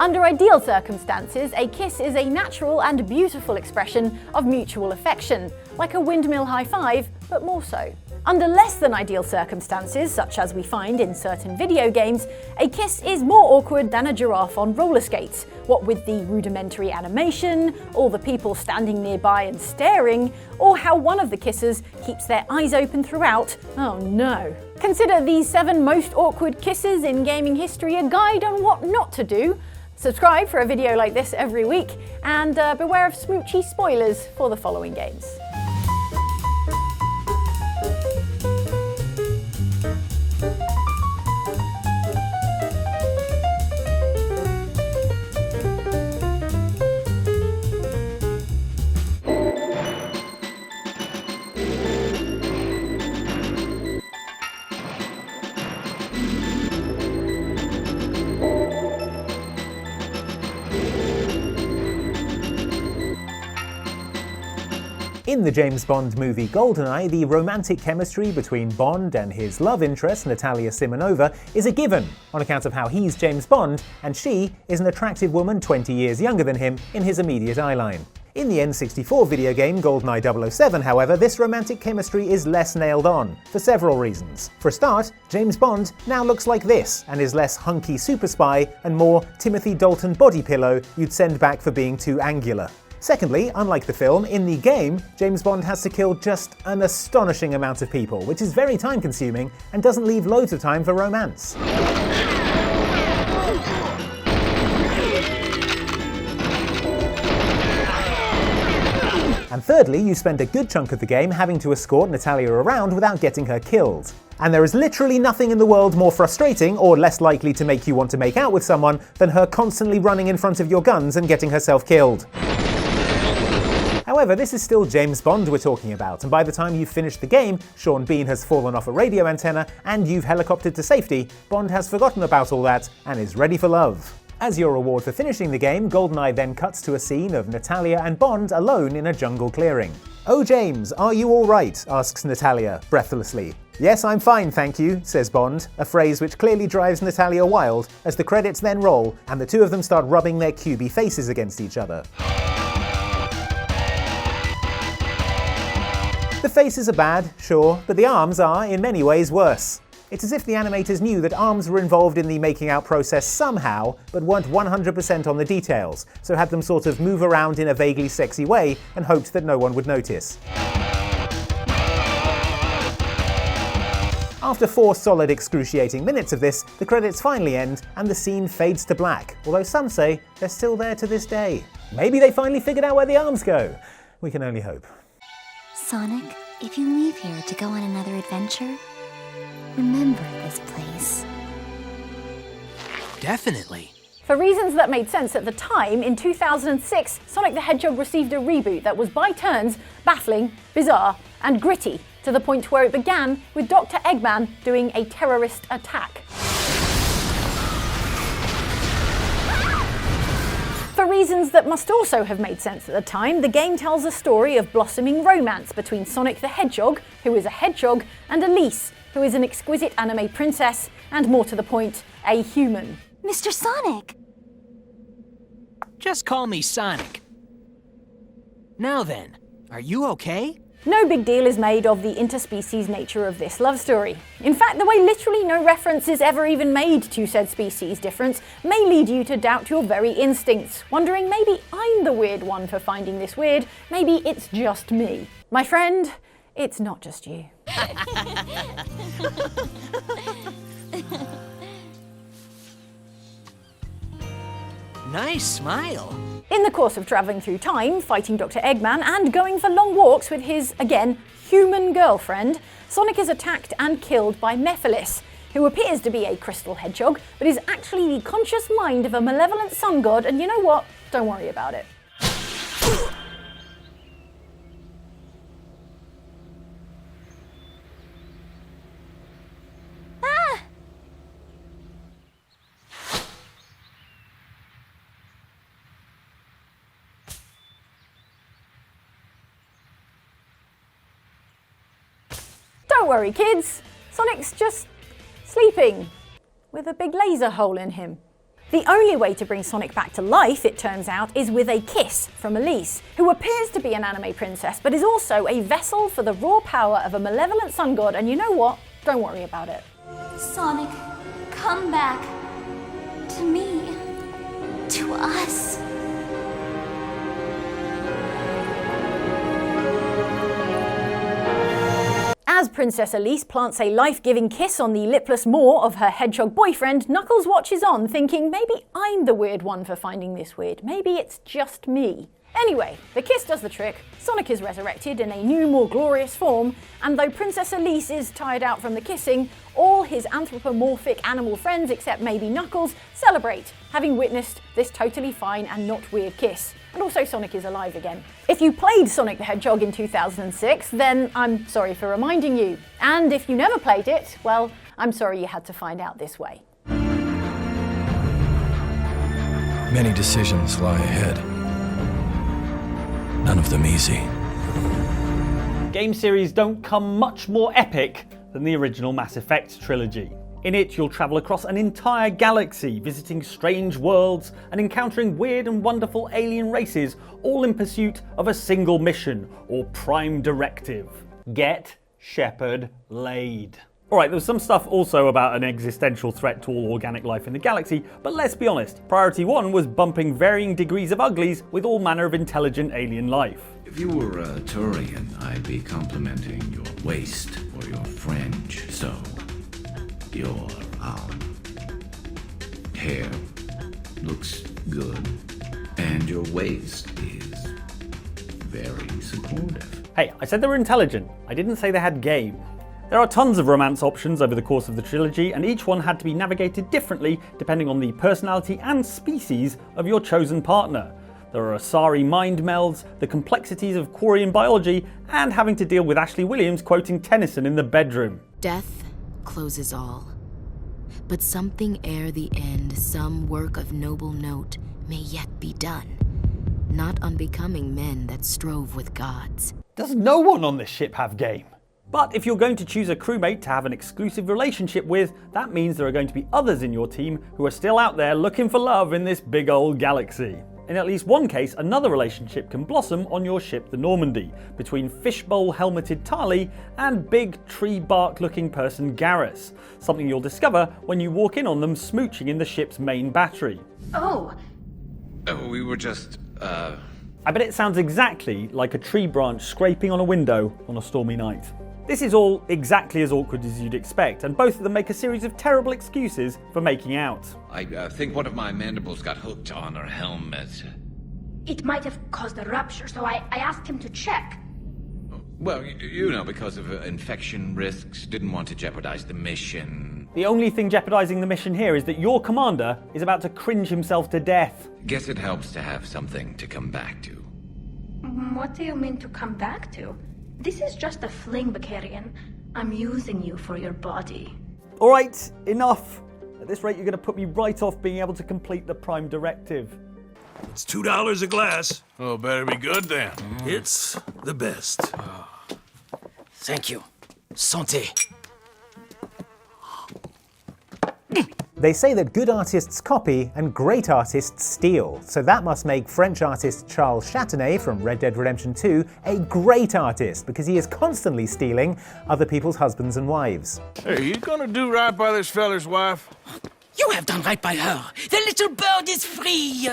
Under ideal circumstances, a kiss is a natural and beautiful expression of mutual affection, like a windmill high five, but more so. Under less than ideal circumstances, such as we find in certain video games, a kiss is more awkward than a giraffe on roller skates, what with the rudimentary animation, all the people standing nearby and staring, or how one of the kissers keeps their eyes open throughout. Oh no. Consider these 7 most awkward kisses in gaming history a guide on what not to do. Subscribe for a video like this every week, and beware of smoochy spoilers for the following games. In the James Bond movie GoldenEye, the romantic chemistry between Bond and his love interest, Natalia Simonova, is a given, on account of how he's James Bond and she is an attractive woman 20 years younger than him in his immediate eyeline. In the N64 video game GoldenEye 007, however, this romantic chemistry is less nailed on, for several reasons. For a start, James Bond now looks like this, and is less hunky super spy and more Timothy Dalton body pillow you'd send back for being too angular. Secondly, unlike the film, in the game, James Bond has to kill just an astonishing amount of people, which is very time-consuming and doesn't leave loads of time for romance. And thirdly, you spend a good chunk of the game having to escort Natalia around without getting her killed. And there is literally nothing in the world more frustrating or less likely to make you want to make out with someone than her constantly running in front of your guns and getting herself killed. However, this is still James Bond we're talking about, and by the time you've finished the game, Sean Bean has fallen off a radio antenna and you've helicoptered to safety, Bond has forgotten about all that and is ready for love. As your reward for finishing the game, GoldenEye then cuts to a scene of Natalia and Bond alone in a jungle clearing. "Oh James, are you all right?" asks Natalia, breathlessly. "Yes, I'm fine, thank you," says Bond, a phrase which clearly drives Natalia wild as the credits then roll and the two of them start rubbing their cubey faces against each other. The faces are bad, sure, but the arms are, in many ways, worse. It's as if the animators knew that arms were involved in the making out process somehow, but weren't 100% on the details, so had them sort of move around in a vaguely sexy way and hoped that no one would notice. After 4 solid excruciating minutes of this, the credits finally end and the scene fades to black, although some say they're still there to this day. Maybe they finally figured out where the arms go. We can only hope. Sonic, if you leave here to go on another adventure, remember this place. Definitely. For reasons that made sense at the time, in 2006, Sonic the Hedgehog received a reboot that was by turns baffling, bizarre, and gritty, to the point where it began with Dr. Eggman doing a terrorist attack. For reasons that must also have made sense at the time, the game tells a story of blossoming romance between Sonic the Hedgehog, who is a hedgehog, and Elise, who is an exquisite anime princess, and more to the point, a human. Mr. Sonic! Just call me Sonic. Now then, are you okay? No big deal is made of the interspecies nature of this love story. In fact, the way literally no reference is ever even made to said species difference may lead you to doubt your very instincts, wondering maybe I'm the weird one for finding this weird, maybe it's just me. My friend, it's not just you. Nice smile. In the course of travelling through time, fighting Dr. Eggman, and going for long walks with his, again, human girlfriend, Sonic is attacked and killed by Mephiles, who appears to be a crystal hedgehog, but is actually the conscious mind of a malevolent sun god, and you know what? Don't worry about it. Don't worry, kids. Sonic's just sleeping with a big laser hole in him. The only way to bring Sonic back to life, it turns out, is with a kiss from Elise, who appears to be an anime princess, but is also a vessel for the raw power of a malevolent sun god, and you know what? Don't worry about it. Sonic, come back. To me. To us. As Princess Elise plants a life-giving kiss on the lipless maw of her hedgehog boyfriend, Knuckles watches on, thinking maybe I'm the weird one for finding this weird. Maybe it's just me. Anyway, the kiss does the trick, Sonic is resurrected in a new, more glorious form, and though Princess Elise is tired out from the kissing, all his anthropomorphic animal friends, except maybe Knuckles, celebrate, having witnessed this totally fine and not weird kiss. And also Sonic is alive again. If you played Sonic the Hedgehog in 2006, then I'm sorry for reminding you. And if you never played it, well, I'm sorry you had to find out this way. Many decisions lie ahead. None of them easy. Game series don't come much more epic than the original Mass Effect trilogy. In it, you'll travel across an entire galaxy, visiting strange worlds and encountering weird and wonderful alien races, all in pursuit of a single mission, or prime directive. Get Shepard laid. Alright, there was some stuff also about an existential threat to all organic life in the galaxy, but let's be honest, priority one was bumping varying degrees of uglies with all manner of intelligent alien life. If you were a Turian, I'd be complimenting your waist or your fringe, so your hair looks good, and your waist is very supportive. Hey, I said they were intelligent. I didn't say they had game. There are tons of romance options over the course of the trilogy, and each one had to be navigated differently depending on the personality and species of your chosen partner. There are Asari mind melds, the complexities of Quarian biology, and having to deal with Ashley Williams quoting Tennyson in the bedroom. Death closes all. But something ere the end, some work of noble note, may yet be done. Not unbecoming men that strove with gods. Does no one on this ship have game? But if you're going to choose a crewmate to have an exclusive relationship with, that means there are going to be others in your team who are still out there looking for love in this big old galaxy. In at least one case, another relationship can blossom on your ship, the Normandy, between fishbowl-helmeted Tali and big tree-bark-looking person Garrus, something you'll discover when you walk in on them smooching in the ship's main battery. Oh. We were just, I bet it sounds exactly like a tree branch scraping on a window on a stormy night. This is all exactly as awkward as you'd expect, and both of them make a series of terrible excuses for making out. I think one of my mandibles got hooked on her helmet. It might have caused a rupture, so I asked him to check. Well, you know, because of infection risks, didn't want to jeopardize the mission. The only thing jeopardizing the mission here is that your commander is about to cringe himself to death. Guess it helps to have something to come back to. What do you mean to come back to? This is just a fling, Bakarian. I'm using you for your body. Alright, enough. At this rate, you're going to put me right off being able to complete the Prime Directive. It's $2 a glass. Oh, better be good then. It's the best. Thank you. Santé. They say that good artists copy and great artists steal, so that must make French artist Charles Châtenay from Red Dead Redemption 2 a great artist, because he is constantly stealing other people's husbands and wives. Hey, you gonna do right by this feller's wife? You have done right by her. The little bird is free.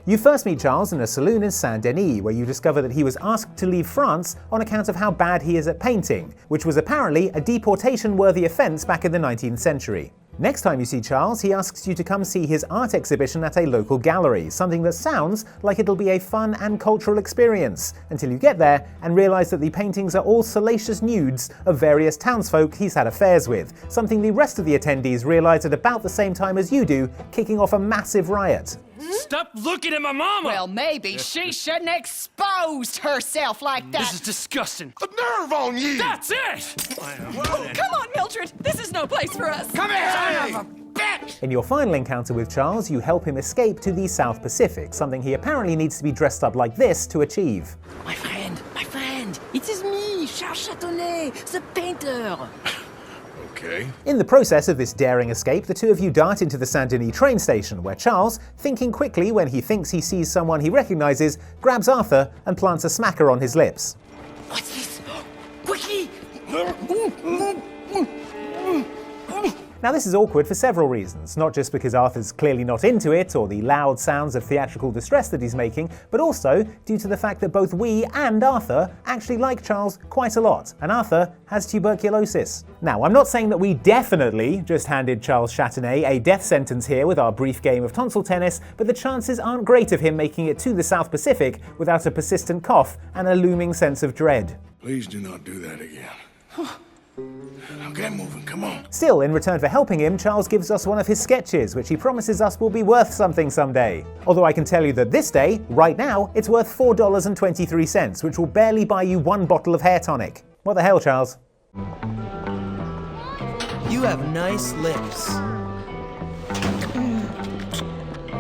You first meet Charles in a saloon in Saint-Denis, where you discover that he was asked to leave France on account of how bad he is at painting, which was apparently a deportation-worthy offence back in the 19th century. Next time you see Charles, he asks you to come see his art exhibition at a local gallery, something that sounds like it'll be a fun and cultural experience, until you get there and realise that the paintings are all salacious nudes of various townsfolk he's had affairs with, something the rest of the attendees realise at about the same time as you do, kicking off a massive riot. Stop looking at my mama! Well, maybe she shouldn't have exposed herself like that. This is disgusting. The nerve on you! That's it! Oh, come on, Mildred. This is no place for us. Come here! Son of a bitch! In your final encounter with Charles, you help him escape to the South Pacific, something he apparently needs to be dressed up like this to achieve. My friend, it is me, Charles Châtenay, the painter. Okay. In the process of this daring escape, the two of you dart into the Saint-Denis train station, where Charles, thinking quickly when he thinks he sees someone he recognizes, grabs Arthur and plants a smacker on his lips. What's this? Quickly! Now this is awkward for several reasons, not just because Arthur's clearly not into it or the loud sounds of theatrical distress that he's making, but also due to the fact that both we and Arthur actually like Charles quite a lot, and Arthur has tuberculosis. Now, I'm not saying that we definitely just handed Charles Châtenay a death sentence here with our brief game of tonsil tennis, but the chances aren't great of him making it to the South Pacific without a persistent cough and a looming sense of dread. Please do not do that again. Now get moving, come on. Still, in return for helping him, Charles gives us one of his sketches, which he promises us will be worth something someday. Although I can tell you that this day, right now, it's worth $4.23, which will barely buy you one bottle of hair tonic. What the hell, Charles? You have nice lips.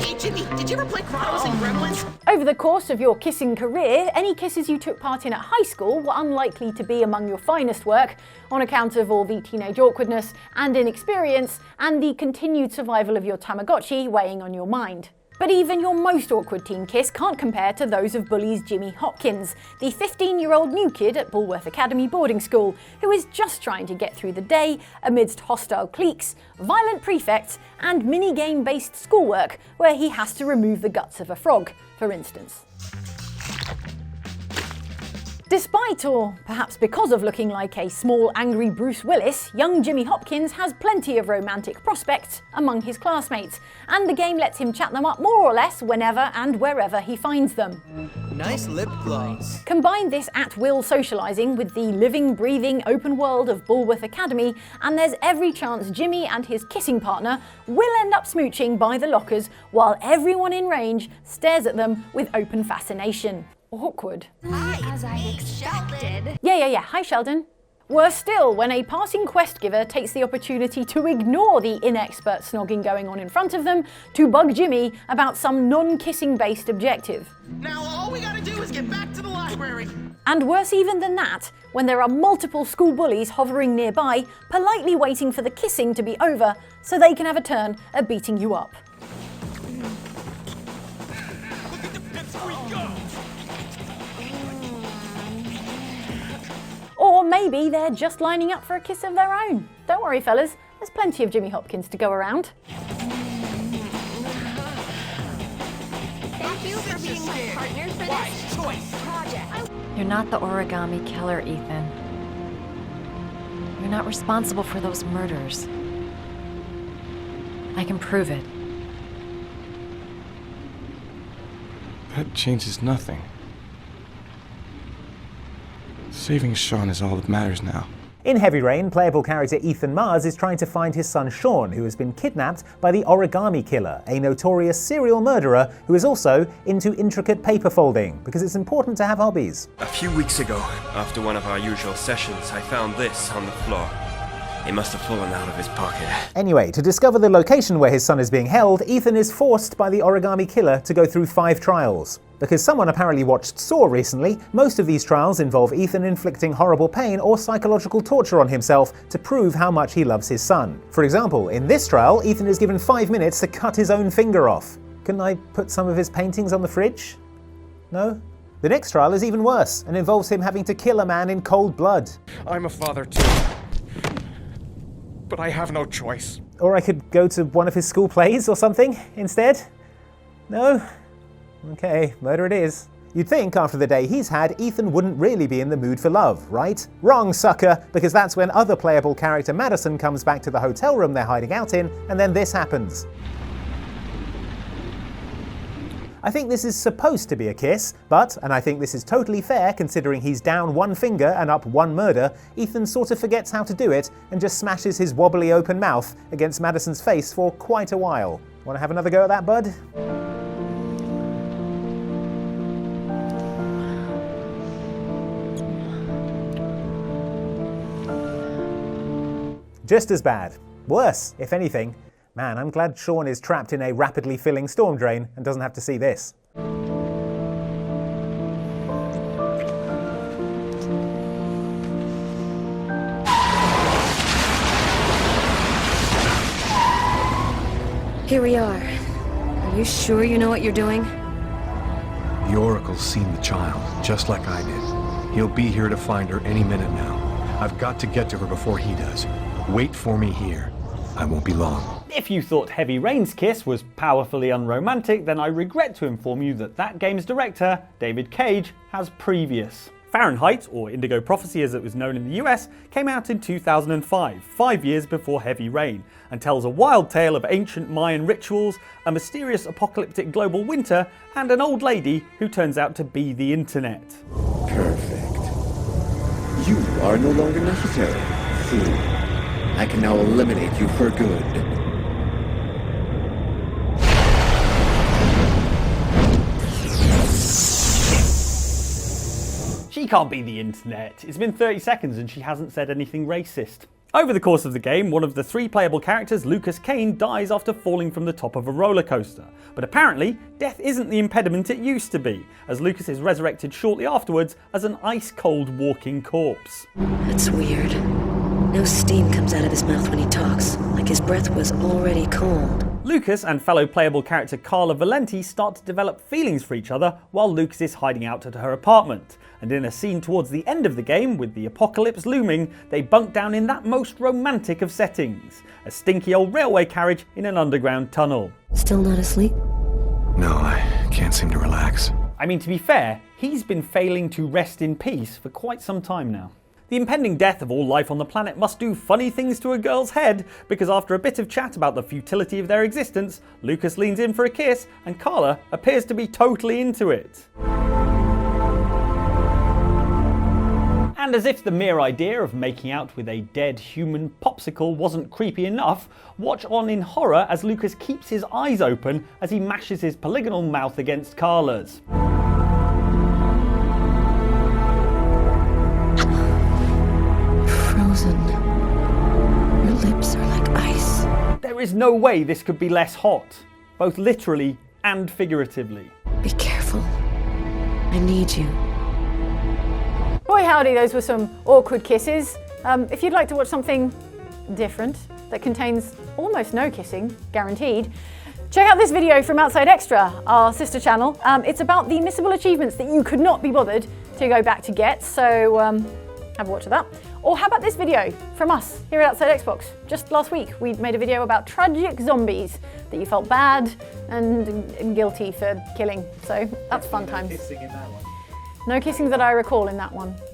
Hey, Jimmy, did you ever play Chronicles and Gremlins? Over the course of your kissing career, any kisses you took part in at high school were unlikely to be among your finest work on account of all the teenage awkwardness and inexperience and the continued survival of your Tamagotchi weighing on your mind. But even your most awkward teen kiss can't compare to those of bullies Jimmy Hopkins, the 15-year-old new kid at Bulworth Academy boarding school, who is just trying to get through the day amidst hostile cliques, violent prefects, and mini-game-based schoolwork where he has to remove the guts of a frog, for instance. Despite, or perhaps because of looking like a small angry Bruce Willis, young Jimmy Hopkins has plenty of romantic prospects among his classmates, and the game lets him chat them up more or less whenever and wherever he finds them. Nice lip gloss. Combine this at-will socialising with the living, breathing open world of Bulworth Academy, and there's every chance Jimmy and his kissing partner will end up smooching by the lockers while everyone in range stares at them with open fascination. Awkward. As I expected. Yeah. Hi, Sheldon. Worse still, when a passing quest giver takes the opportunity to ignore the inexpert snogging going on in front of them to bug Jimmy about some non-kissing based objective. Now all we gotta do is get back to the library. And worse even than that, when there are multiple school bullies hovering nearby, politely waiting for the kissing to be over so they can have a turn at beating you up. Look at the pipsqueak go! Or maybe they're just lining up for a kiss of their own. Don't worry, fellas, there's plenty of Jimmy Hopkins to go around. Thank you for being my partner for this project. You're not the origami killer, Ethan. You're not responsible for those murders. I can prove it. That changes nothing. Saving Sean is all that matters now. In Heavy Rain, playable character Ethan Mars is trying to find his son Sean, who has been kidnapped by the Origami Killer, a notorious serial murderer who is also into intricate paper folding, because it's important to have hobbies. A few weeks ago, after one of our usual sessions, I found this on the floor. It must have fallen out of his pocket. Anyway, to discover the location where his son is being held, Ethan is forced by the Origami Killer to go through 5 trials. Because someone apparently watched Saw recently, most of these trials involve Ethan inflicting horrible pain or psychological torture on himself to prove how much he loves his son. For example, in this trial, Ethan is given 5 minutes to cut his own finger off. Couldn't I put some of his paintings on the fridge? No? The next trial is even worse and involves him having to kill a man in cold blood. I'm a father too. But I have no choice. Or I could go to one of his school plays or something instead? No? Okay, murder it is. You'd think after the day he's had, Ethan wouldn't really be in the mood for love, right? Wrong, sucker, because that's when other playable character Madison comes back to the hotel room they're hiding out in, and then this happens. I think this is supposed to be a kiss, but, and I think this is totally fair considering he's down 1 finger and up 1 murder, Ethan sort of forgets how to do it and just smashes his wobbly open mouth against Madison's face for quite a while. Want to have another go at that, bud? Just as bad. Worse, if anything. Man, I'm glad Sean is trapped in a rapidly filling storm drain and doesn't have to see this. Here we are. Are you sure you know what you're doing? The Oracle's seen the child, just like I did. He'll be here to find her any minute now. I've got to get to her before he does. Wait for me here. I won't be long. If you thought Heavy Rain's kiss was powerfully unromantic, then I regret to inform you that that game's director, David Cage, has previous. Fahrenheit, or Indigo Prophecy as it was known in the US, came out in 2005, 5 years before Heavy Rain, and tells a wild tale of ancient Mayan rituals, a mysterious apocalyptic global winter, and an old lady who turns out to be the internet. Perfect. You are no longer necessary, fool. I can now eliminate you for good. She can't be the internet. It's been 30 seconds and she hasn't said anything racist. Over the course of the game, one of the 3 playable characters, Lucas Kane, dies after falling from the top of a roller coaster. But apparently, death isn't the impediment it used to be, as Lucas is resurrected shortly afterwards as an ice-cold walking corpse. That's weird. No steam comes out of his mouth when he talks, like his breath was already cold. Lucas and fellow playable character Carla Valenti start to develop feelings for each other while Lucas is hiding out at her apartment. And in a scene towards the end of the game, with the apocalypse looming, they bunk down in that most romantic of settings, a stinky old railway carriage in an underground tunnel. Still not asleep? No, I can't seem to relax. I mean, to be fair, he's been failing to rest in peace for quite some time now. The impending death of all life on the planet must do funny things to a girl's head, because after a bit of chat about the futility of their existence, Lucas leans in for a kiss and Carla appears to be totally into it. And as if the mere idea of making out with a dead human popsicle wasn't creepy enough, watch on in horror as Lucas keeps his eyes open as he mashes his polygonal mouth against Carla's. Frozen. Your lips are like ice. There is no way this could be less hot, both literally and figuratively. Be careful. I need you. Boy howdy, those were some awkward kisses. If you'd like to watch something different that contains almost no kissing, guaranteed, check out this video from Outside Extra, our sister channel. It's about the missable achievements that you could not be bothered to go back to get, so have a watch of that. Or how about this video from us here at Outside Xbox? Just last week we made a video about tragic zombies that you felt bad and guilty for killing, so that's fun times. Kissing in that one. No kissing that I recall in that one.